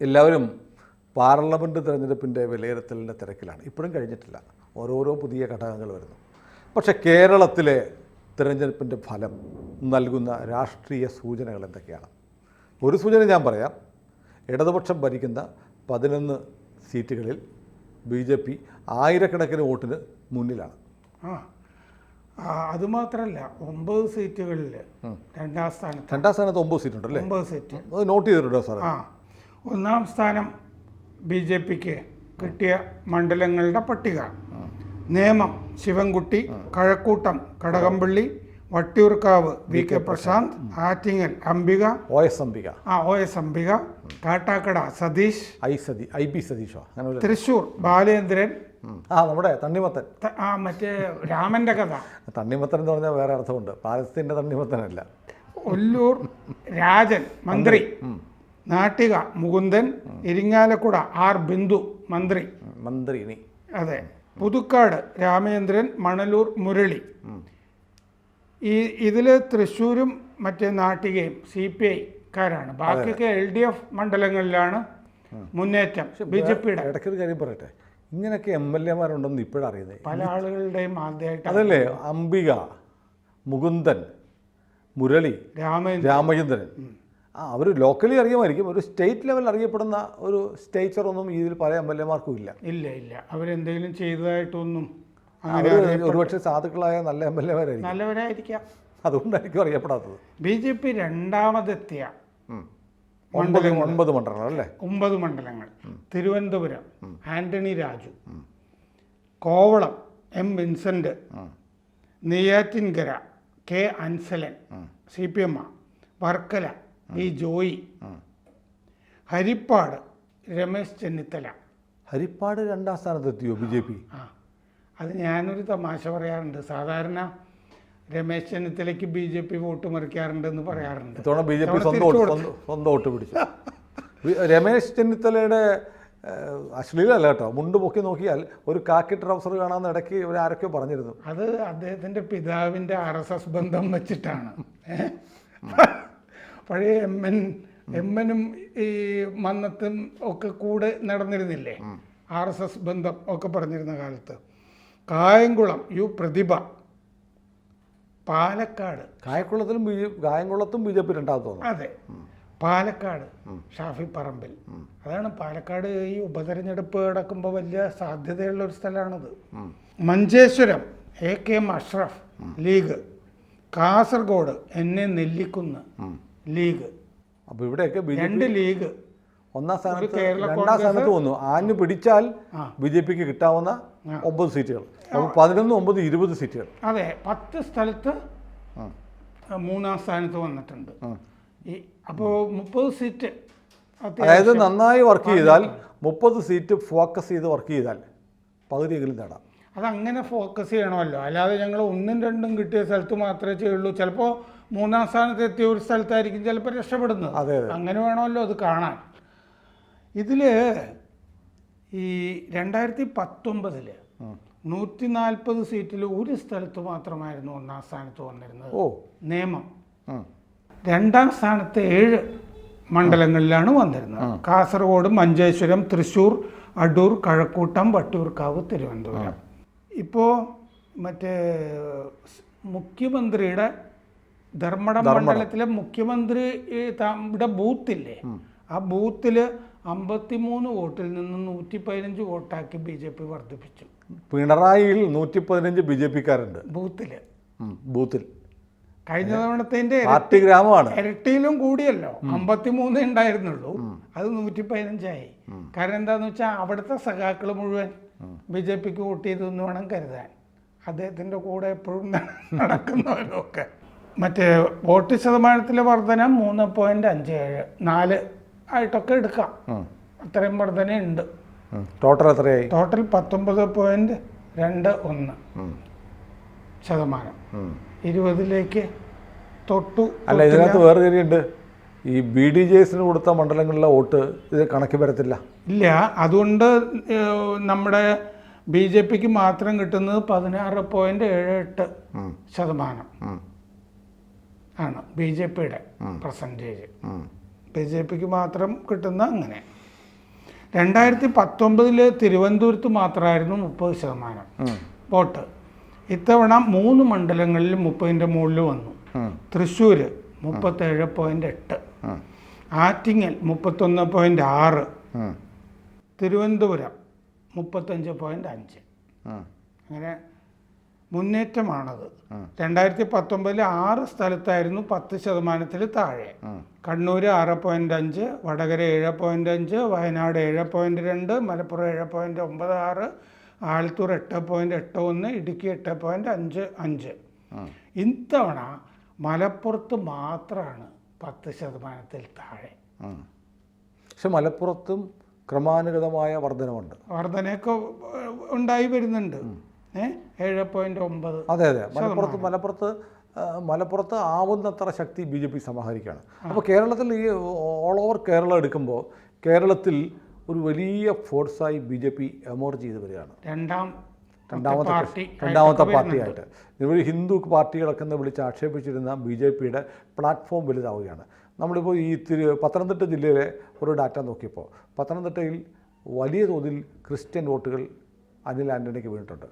എല്ലാവരും പാർലമെൻറ്റ് തിരഞ്ഞെടുപ്പിൻ്റെ വിലയിരുത്തലിൻ്റെ തിരക്കിലാണ്. ഇപ്പോഴും കഴിഞ്ഞിട്ടില്ല, ഓരോരോ പുതിയ ഘടകങ്ങൾ വരുന്നു. പക്ഷേ കേരളത്തിലെ തിരഞ്ഞെടുപ്പിൻ്റെ ഫലം നൽകുന്ന രാഷ്ട്രീയ സൂചനകൾ എന്തൊക്കെയാണ്? ഒരു സൂചന ഞാൻ പറയാം. ഇടതുപക്ഷം ഭരിക്കുന്ന 11 സീറ്റുകളിൽ BJP ആയിരക്കണക്കിന് വോട്ടിന് മുന്നിലാണ്. അതുമാത്രമല്ല, 9 സീറ്റുകളിൽ രണ്ടാം സ്ഥാനത്ത് 9 സീറ്റുണ്ടല്ലേ? 9 സീറ്റ് അത് നോട്ട് ചെയ്തിട്ടുണ്ടോ സാറേ? ഒന്നാം സ്ഥാനം BJPക്ക് കിട്ടിയ മണ്ഡലങ്ങളുടെ പട്ടിക: Nemom Sivankutty, Kazhakkoottam Kadakampally, Vattiyoorkavu VK Prashant, Attingal Ambika, OS Ambika, Kattakada Satheesh, IB സതീഷോ, Thrissur Balendran, നമ്മുടെ തണ്ണിമത്തൻ, മറ്റേ രാമന്റെ കഥ. തണ്ണിമത്തൻ എന്ന് പറഞ്ഞാൽ വേറെ അർത്ഥമുണ്ട്, പാലസ്തീൻ്റെ തണ്ണിമത്തനല്ല. ഒല്ലൂർ രാജൻ മന്ത്രി, നാട്ടിക മുകുന്ദൻ, ഇരിങ്ങാലക്കുട ബിന്ദു മന്ത്രി. അതെ. പുതുക്കാട് രാമേന്ദ്രൻ, മണലൂർ മുരളി. ഇതിൽ തൃശ്ശൂരും മറ്റേ നാട്ടികയും CPI-കാരാണ്. ബാക്കിയൊക്കെ LDF മണ്ഡലങ്ങളിലാണ് മുന്നേറ്റം BJPയുടെ. ഇടയ്ക്കൊരു കാര്യം പറയട്ടെ, ഇങ്ങനെയൊക്കെ MLA-മാരുണ്ടെന്ന് ഇപ്പോഴറിയുന്നത് പല ആളുകളുടെയും ആദ്യമായിട്ട്. അതല്ലേ, അംബിക, മുകുന്ദൻ, മുരളി, രാമചന്ദ്രൻ. അവർ ലോക്കലി അറിയുമായിരിക്കും, ഒരു സ്റ്റേറ്റ് ലെവലിൽ അറിയപ്പെടുന്ന ഒരു സ്റ്റേച്ചറൊന്നും ഇതിൽ പല MLA-മാർക്കും ഇല്ല. ഇല്ല അവരെന്തെങ്കിലും ചെയ്തതായിട്ടൊന്നും ഒരുപക്ഷെ സാധുക്കളായ നല്ല MLA-മാരായിരിക്കും, നല്ലവരായിരിക്കാം. അതുകൊണ്ടായിരിക്കും അറിയപ്പെടാത്തത്. BJP രണ്ടാമതെത്തിയ 9 മണ്ഡലങ്ങൾ അല്ലേ? 9 മണ്ഡലങ്ങൾ: Thiruvananthapuram Antony Raju, Kovalam M Vincent, Neyyattinkara K Ansalan CPM, Varkala V Joy, Haripad Ramesh Chennithala. Haripad രണ്ടാം സ്ഥാനത്തെത്തിയോ BJP? അത് ഞാനൊരു തമാശ പറയാറുണ്ട്. സാധാരണ രമേശ് ചെന്നിത്തലയ്ക്ക് BJP വോട്ട് മറിക്കാറുണ്ടെന്ന് പറയാറുണ്ട്. ഇത്തവണ BJP സ്വന്തം വോട്ട് പിടിച്ചു. രമേശ് ചെന്നിത്തലയുടെ അശ്ലീലല്ല കേട്ടോ, മുണ്ട് പൊക്കി നോക്കിയാൽ ഒരു കാക്കി ട്രൗസർ കാണാമെന്ന് ഇടയ്ക്ക് ആരൊക്കെയോ പറഞ്ഞിരുന്നു. അത് അദ്ദേഹത്തിൻ്റെ പിതാവിൻ്റെ RSS ബന്ധം വെച്ചിട്ടാണ്. പഴയ എമ്മനും ഈ മന്നത്തും ഒക്കെ കൂടെ നടന്നിരുന്നില്ലേ, RSS ബന്ധം ഒക്കെ പറഞ്ഞിരുന്ന കാലത്ത്. കായംകുളം പ്രതിഭ, പാലക്കാട് കായംകുളത്തും BJP രണ്ടാമത്. അതെ, പാലക്കാട് ഷാഫി പറമ്പിൽ. അതാണ് പാലക്കാട് ഈ ഉപതെരഞ്ഞെടുപ്പ് നടക്കുമ്പോൾ വലിയ സാധ്യതയുള്ള ഒരു സ്ഥലമാണത്. Manjeshwaram AKM Ashraf league, Kasaragod NA Nellikkunnu league. അപ്പോൾ ഇവിടെയൊക്കെ 2 ലീഗ്. ഒന്നാം സ്ഥാനത്ത് രണ്ടാം സ്ഥാനത്ത് വന്നു. ആഞ്ഞു പിടിച്ചാൽ BJPക്ക് കിട്ടാവുന്ന 9 സീറ്റുകൾ, 11, 9, 20 സീറ്റുകൾ. അതെ, 10 സ്ഥലത്ത് 3-ാം സ്ഥാനത്ത് വന്നിട്ടുണ്ട്. അപ്പോൾ 30 സീറ്റ്, അതായത് നന്നായി വർക്ക് ചെയ്താൽ 30 സീറ്റ് ഫോക്കസ് ചെയ്ത് വർക്ക് ചെയ്താൽ പകുതിയെങ്കിലും നേടാം. അതങ്ങനെ ഫോക്കസ് ചെയ്യണമല്ലോ, അല്ലാതെ ഞങ്ങൾ 1ഉം 2ഉം കിട്ടിയ സ്ഥലത്ത് മാത്രമേ ചെയ്യുള്ളൂ. ചിലപ്പോൾ 3-ാം സ്ഥാനത്ത് എത്തിയ ഒരു സ്ഥലത്തായിരിക്കും ചിലപ്പോൾ രക്ഷപ്പെടുന്നത്. അങ്ങനെ വേണമല്ലോ അത് കാണാൻ. ഇതിൽ ഈ 2019 140 സീറ്റിൽ ഒരു സ്ഥലത്ത് മാത്രമായിരുന്നു 1-ാം സ്ഥാനത്ത് വന്നിരുന്നത്, നേമം. 2-ാം സ്ഥാനത്ത് 7 മണ്ഡലങ്ങളിലാണ് വന്നിരുന്നത്: കാസർഗോഡ്, മഞ്ചേശ്വരം, തൃശ്ശൂർ, അടൂർ, കഴക്കൂട്ടം, വട്ടിയൂർക്കാവ്, തിരുവനന്തപുരം. ഇപ്പോൾ മറ്റേ മുഖ്യമന്ത്രിയുടെ ധർമ്മടം മണ്ഡലത്തിലെ മുഖ്യമന്ത്രിയുടെ ബൂത്തില്ലേ, ആ ബൂത്തിൽ 53 വോട്ടിൽ നിന്ന് 115 വോട്ടാക്കി BJP വർദ്ധിപ്പിച്ചു. പിണറായിയിൽ 115 BJP-കാരുണ്ട് ബൂത്തിൽ. കഴിഞ്ഞ തവണത്തെ ഇരട്ടിയിലും കൂടിയല്ലോ, 53 ഉണ്ടായിരുന്നുള്ളൂ, അത് 115 കാരണം എന്താന്ന് വെച്ചാൽ അവിടുത്തെ സഖാക്കൾ മുഴുവൻ BJPക്ക് വോട്ട് ചെയ്തെന്ന് വേണം കരുതാൻ. അദ്ദേഹത്തിൻ്റെ കൂടെ എപ്പോഴും നടക്കുന്നവരൊക്കെ. മറ്റേ വോട്ട് ശതമാനത്തിലെ വർധന 3.57, 4 ആയിട്ടൊക്കെ എടുക്കാം. അത്രയും വർധനയുണ്ട്. ടോട്ടൽ എത്രയായി? ടോട്ടൽ 19.21%. 20ലേക്ക് തൊട്ടു. അല്ല, ഇതിനകത്ത് വേറെ കാര്യമുണ്ട്. ഈ BDJസിന് കൊടുത്ത മണ്ഡലങ്ങളിലെ വോട്ട് ഇത് കണക്ക് വരത്തില്ല. ഇല്ല, അതുകൊണ്ട് നമ്മുടെ BJPക്ക് മാത്രം കിട്ടുന്നത് 16.78% ആണ് BJPയുടെ പെർസെൻറ്റേജ്. BJPക്ക് മാത്രം കിട്ടുന്ന അങ്ങനെ. 2019 തിരുവനന്തപുരത്ത് മാത്രമായിരുന്നു 30% വോട്ട്. ഇത്തവണ 3 മണ്ഡലങ്ങളിൽ 30-ന്റെ മുകളിൽ വന്നു. തൃശ്ശൂർ 37.8, ആറ്റിങ്ങൽ 31.6, തിരുവനന്തപുരം 35.5. അങ്ങനെ മുന്നേറ്റമാണത്. 2019 6 സ്ഥലത്തായിരുന്നു 10%-ൽ താഴെ. കണ്ണൂർ 6.5, വടകര 7.5, വയനാട് 7.2, മലപ്പുറം 7.96, ആലത്തൂർ 8.81, ഇടുക്കി 8.55. ഇത്തവണ മലപ്പുറത്ത് മാത്രമാണ് 10%-ൽ താഴെ. പക്ഷെ മലപ്പുറത്തും ക്രമാനുഗതമായ വർധനയൊക്കെ ഉണ്ടായി വരുന്നുണ്ട്. 7.9. അതെ. മലപ്പുറത്ത് ആവുന്നത്ര ശക്തി BJP സമാഹരിക്കുകയാണ്. അപ്പോൾ കേരളത്തിൽ ഈ ഓൾ ഓവർ കേരളം എടുക്കുമ്പോൾ കേരളത്തിൽ ഒരു വലിയ ഫോഴ്സായി BJP എമർജ് ചെയ്ത് വരികയാണ്. രണ്ടാമത്തെ പാർട്ടിയായിട്ട് ഇവർ ഹിന്ദു പാർട്ടികളൊക്കെ എന്ന് വിളിച്ച് ആക്ഷേപിച്ചിരുന്ന BJPയുടെ പ്ലാറ്റ്ഫോം വലുതാവുകയാണ്. നമ്മളിപ്പോൾ ഈ പത്തനംതിട്ട ജില്ലയിലെ ഒരു ഡാറ്റ നോക്കിയപ്പോൾ പത്തനംതിട്ടയിൽ വലിയ തോതിൽ ക്രിസ്ത്യൻ വോട്ടുകൾ അനിൽ ആൻ്റണിക്ക് വീണിട്ടുണ്ട്.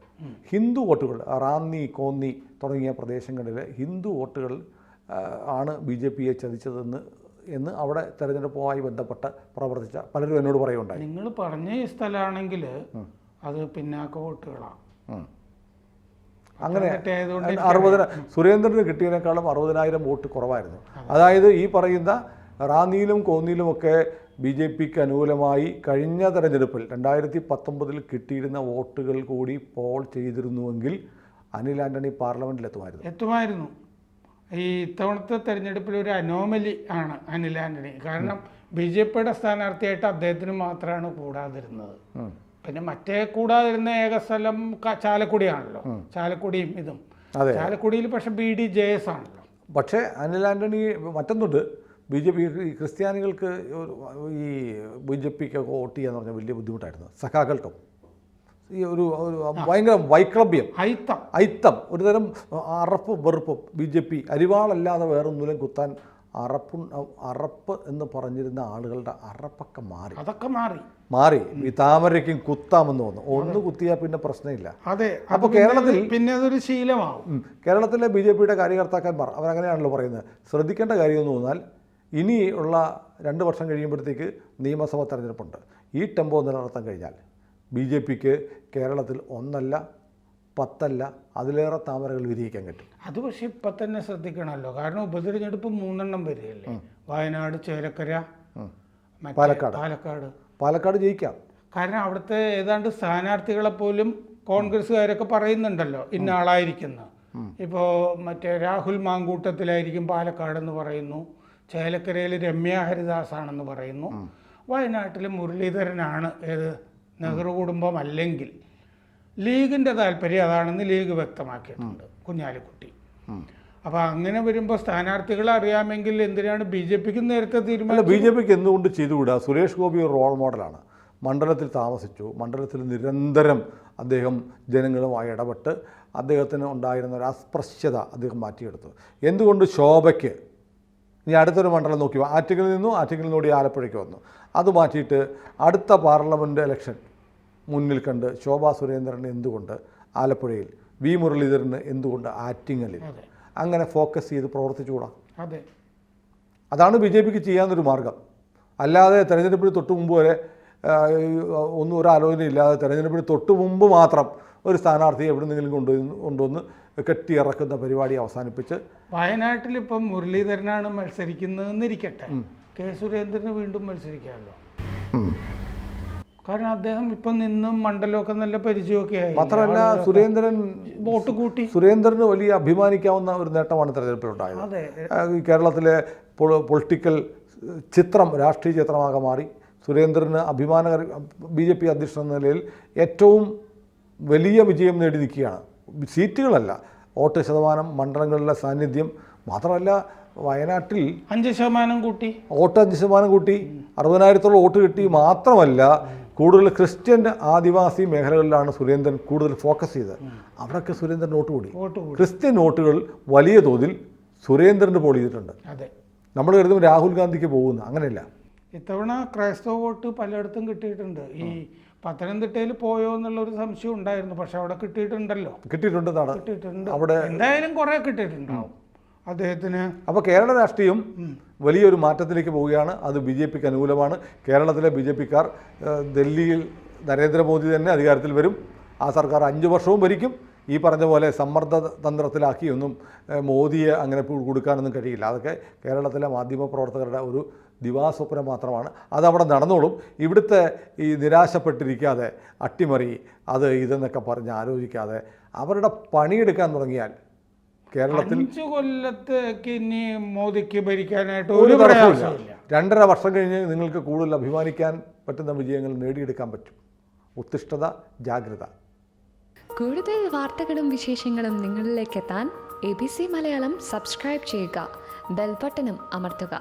ഹിന്ദു വോട്ടുകൾ റാന്നി, കോന്നി തുടങ്ങിയ പ്രദേശങ്ങളിൽ ഹിന്ദു വോട്ടുകൾ ആണ് BJPയെ ചതിച്ചതെന്ന് അവിടെ തെരഞ്ഞെടുപ്പുമായി ബന്ധപ്പെട്ട് പ്രവർത്തിച്ച പലരും എന്നോട് പറയുണ്ടായി. നിങ്ങൾ പറഞ്ഞ ഈ സ്ഥലമാണെങ്കിൽ അത് പിന്നാക്ക വോട്ടുകളാണ്. അങ്ങനെ 60 സുരേന്ദ്രന് കിട്ടിയതിനേക്കാളും 60,000 വോട്ട് കുറവായിരുന്നു. അതായത് ഈ പറയുന്ന റാന്നിയിലും കോന്നിയിലുമൊക്കെ BJPക്ക് അനുകൂലമായി കഴിഞ്ഞ തെരഞ്ഞെടുപ്പിൽ 2019 കിട്ടിയിരുന്ന വോട്ടുകൾ കൂടി പോൾ ചെയ്തിരുന്നുവെങ്കിൽ അനിൽ ആൻ്റണി പാർലമെൻറ്റിലെത്തുമായിരുന്നു. ഈ ഇത്തവണത്തെ തെരഞ്ഞെടുപ്പിൽ ഒരു അനോമലി ആണ് അനിൽ ആൻ്റണി. കാരണം BJPയുടെ സ്ഥാനാർത്ഥിയായിട്ട് അദ്ദേഹത്തിന് മാത്രമാണ് കൂടാതിരുന്നത്. പിന്നെ മറ്റേ കൂടാതിരുന്ന ഏക സ്ഥലം ചാലക്കുടിയാണല്ലോ. ചാലക്കുടിയും ഇതും ചാലക്കുടിയിൽ പക്ഷെ BDJS ആണല്ലോ. പക്ഷേ അനിൽ ആൻ്റണി മറ്റൊന്നുണ്ട്, BJP ക്രിസ്ത്യാനികൾക്ക് ഈ BJPക്ക് വോട്ട് ചെയ്യാന്ന് പറഞ്ഞാൽ വലിയ ബുദ്ധിമുട്ടായിരുന്നു. സഖാക്കൾക്കും ഈ ഒരു ഭയങ്കര വൈക്ലഭ്യം, ഐത്തം, ഒരുതരം അറപ്പും വെറുപ്പും. BJP അരിവാളല്ലാതെ വേറൊന്നിലും കുത്താൻ അറപ്പ് എന്ന് പറഞ്ഞിരുന്ന ആളുകളുടെ അറപ്പൊക്കെ അതൊക്കെ മാറി ഈ താമരയ്ക്കും കുത്താമെന്ന് തോന്നുന്നു. ഒന്ന് കുത്തിയാൽ പിന്നെ പ്രശ്നമില്ല. അപ്പോൾ കേരളത്തിൽ പിന്നെ അതൊരു ശീലമാവും. കേരളത്തിലെ BJPയുടെ കാര്യകർത്താക്കന്മാർ അവരങ്ങനെയാണല്ലോ പറയുന്നത്. ശ്രദ്ധിക്കേണ്ട കാര്യം എന്ന് പറഞ്ഞാൽ ഇനി ഉള്ള 2 വർഷം കഴിയുമ്പോഴത്തേക്ക് നിയമസഭാ തെരഞ്ഞെടുപ്പുണ്ട്. ഈ ടെമ്പോ നിലനിർത്താൻ കഴിഞ്ഞാൽ BJPക്ക് കേരളത്തിൽ 1 അല്ല 10 അല്ല അതിലേറെ താമരകൾ വിരിയിക്കാൻ പറ്റും. അത് പക്ഷേ ഇപ്പം തന്നെ ശ്രദ്ധിക്കണമല്ലോ. കാരണം ഉപതെരഞ്ഞെടുപ്പ് 3 വരികയല്ലേ. വയനാട്, ചേലക്കര, പാലക്കാട് ജയിക്കാം. കാരണം അവിടുത്തെ ഏതാണ്ട് സ്ഥാനാർത്ഥികളെ പോലും കോൺഗ്രസ്സുകാരൊക്കെ പറയുന്നുണ്ടല്ലോ ഇന്ന ആളായിരിക്കുന്ന. ഇപ്പോൾ മറ്റേ രാഹുൽ മാങ്കൂട്ടത്തിലായിരിക്കും പാലക്കാടെന്ന് പറയുന്നു. ചേലക്കരയിൽ രമ്യ ഹരിദാസാണെന്ന് പറയുന്നു. വയനാട്ടിൽ മുരളീധരനാണ് നെഹ്റു കുടുംബം അല്ലെങ്കിൽ ലീഗിൻ്റെ താല്പര്യം അതാണെന്ന് ലീഗ് വ്യക്തമാക്കിയിട്ടുണ്ട്, കുഞ്ഞാലിക്കുട്ടി. അപ്പോൾ അങ്ങനെ വരുമ്പോൾ സ്ഥാനാർത്ഥികളെ അറിയാമെങ്കിൽ എന്തിനാണ് BJPക്ക് നേരത്തെ തീരുമാനം? BJPക്ക് എന്തുകൊണ്ട് ചെയ്തുകൂടാ? സുരേഷ് ഗോപി ഒരു റോൾ മോഡലാണ്. മണ്ഡലത്തിൽ താമസിച്ചു, മണ്ഡലത്തിൽ നിരന്തരം അദ്ദേഹം ജനങ്ങളുമായി ഇടപെട്ട് അദ്ദേഹത്തിന് ഉണ്ടായിരുന്ന ഒരു അസ്പൃശ്യത അദ്ദേഹം മാറ്റിയെടുത്തു. എന്തുകൊണ്ട് ശോഭയ്ക്ക് ഇനി അടുത്തൊരു മണ്ഡലം നോക്കി ആറ്റിങ്ങിൽ നിന്നോടി ആലപ്പുഴയ്ക്ക് വന്നു. അത് മാറ്റിയിട്ട് അടുത്ത പാർലമെൻറ്റ് ഇലക്ഷൻ മുന്നിൽ കണ്ട് ശോഭാ സുരേന്ദ്രന് എന്തുകൊണ്ട് ആലപ്പുഴയിൽ, വി മുരളീധരന് എന്തുകൊണ്ട് ആറ്റിങ്ങലിൽ അങ്ങനെ ഫോക്കസ് ചെയ്ത് പ്രവർത്തിച്ചുകൂടാ? അതാണ് BJPക്ക് ചെയ്യാവുന്നൊരു മാർഗം. അല്ലാതെ തെരഞ്ഞെടുപ്പിന് തൊട്ട് മുമ്പ് വരെ ഒന്നും ഒരു ആലോചനയില്ലാതെ തെരഞ്ഞെടുപ്പിന് തൊട്ട് മുമ്പ് മാത്രം ഒരു സ്ഥാനാർത്ഥിയെ എവിടെന്നെങ്കിലും കൊണ്ടുവന്ന് കെട്ടിയിറക്കുന്ന പരിപാടി അവസാനിപ്പിച്ച്. വയനാട്ടിൽ ഇപ്പം മുരളീധരനാണ് മത്സരിക്കുന്നതെന്നിരിക്കട്ടെ, കെ സുരേന്ദ്രന് വീണ്ടും മത്സരിക്കാമല്ലോ. കാരണം അദ്ദേഹം ഇപ്പം നിന്നും മണ്ഡലമൊക്കെ നല്ല പരിചയമൊക്കെ ആയി. മാത്രമല്ല സുരേന്ദ്രൻ വോട്ട് കൂട്ടി. സുരേന്ദ്രന് വലിയ അഭിമാനിക്കാവുന്ന ഒരു നേട്ടമാണ് തെരഞ്ഞെടുപ്പിലുണ്ടായത്. കേരളത്തിലെ പൊളിറ്റിക്കൽ ചിത്രം രാഷ്ട്രീയ ചിത്രമാകെ മാറി. സുരേന്ദ്രന് BJP അധ്യക്ഷൻ എന്ന നിലയിൽ ഏറ്റവും വലിയ വിജയം നേടി നിൽക്കുകയാണ്. സീറ്റുകളല്ല, വോട്ട് ശതമാനം, മണ്ഡലങ്ങളിലെ സാന്നിധ്യം. മാത്രമല്ല വയനാട്ടിൽ 5% കൂട്ടി, വോട്ട് 5% കൂട്ടി, 60,000-ഓളം വോട്ട് കിട്ടി. മാത്രമല്ല കൂടുതൽ ക്രിസ്ത്യൻ ആദിവാസി മേഖലകളിലാണ് സുരേന്ദ്രൻ കൂടുതൽ ഫോക്കസ് ചെയ്തത്. അവിടെയൊക്കെ സുരേന്ദ്രൻ വോട്ട് കൂടി. ക്രിസ്ത്യൻ വോട്ടുകൾ വലിയ തോതിൽ സുരേന്ദ്രന് പോൾ ചെയ്തിട്ടുണ്ട്. നമ്മൾ കരുതും രാഹുൽ ഗാന്ധിക്ക് പോകുന്ന, അങ്ങനെയല്ല. ഇത്തവണ ക്രൈസ്തവ വോട്ട് പലയിടത്തും കിട്ടിയിട്ടുണ്ട്. ഈ പത്തനംതിട്ടയിൽ പോയോ എന്നുള്ളൊരു സംശയം ഉണ്ടായിരുന്നു, പക്ഷെ അവിടെ കിട്ടിയിട്ടുണ്ടല്ലോ. കിട്ടിയിട്ടുണ്ട് അവിടെ എന്തായാലും കുറെ കിട്ടിയിട്ടുണ്ടാവും അദ്ദേഹത്തിന്. അപ്പോൾ കേരള രാഷ്ട്രീയം വലിയൊരു മാറ്റത്തിലേക്ക് പോവുകയാണ്. അത് BJP ക്ക് അനുകൂലമാണ്. കേരളത്തിലെ BJP ക്കാർ ഡൽഹിയിൽ നരേന്ദ്രമോദി തന്നെ അധികാരത്തിൽ വരും. ആ സർക്കാർ 5 വർഷവും ഭരിക്കും. ഈ പറഞ്ഞ പോലെ സമ്മർദ്ദ തന്ത്രത്തിലാക്കിയൊന്നും മോദിയെ അങ്ങനെ കൊടുക്കാനൊന്നും കഴിയില്ല. അതൊക്കെ കേരളത്തിലെ മാധ്യമപ്രവർത്തകരുടെ ഒരു ദിവാസ്വപ്നം മാത്രമാണ്. അതവിടെ നടന്നോളും. ഇവിടുത്തെ ഈ നിരാശപ്പെട്ടിരിക്കാതെ അട്ടിമറി അത് ഇതെന്നൊക്കെ പറഞ്ഞ് ആലോചിക്കാതെ അവരുടെ പണിയെടുക്കാൻ തുടങ്ങിയാൽ കേരളത്തിൽ 5 കൊല്ലത്തേക്ക് ഇനി മോദിക്ക് ഭരിക്കാനായിട്ട് ഒരു തടസ്സമില്ല. 2.5 വർഷം കഴിഞ്ഞ് നിങ്ങൾക്ക് കൂടുതൽ അഭിമാനിക്കാൻ പറ്റുന്ന വിജയങ്ങൾ നേടിയെടുക്കാൻ പറ്റും. ഉത്തിഷ്ഠത, ജാഗ്രത. കൂടുതൽ വാർത്തകളും വിശേഷങ്ങളും നിങ്ങളിലേക്ക് എത്താൻ ABC മലയാളം സബ്സ്ക്രൈബ് ചെയ്യുക, ബെൽ ബട്ടണും അമർത്തുക.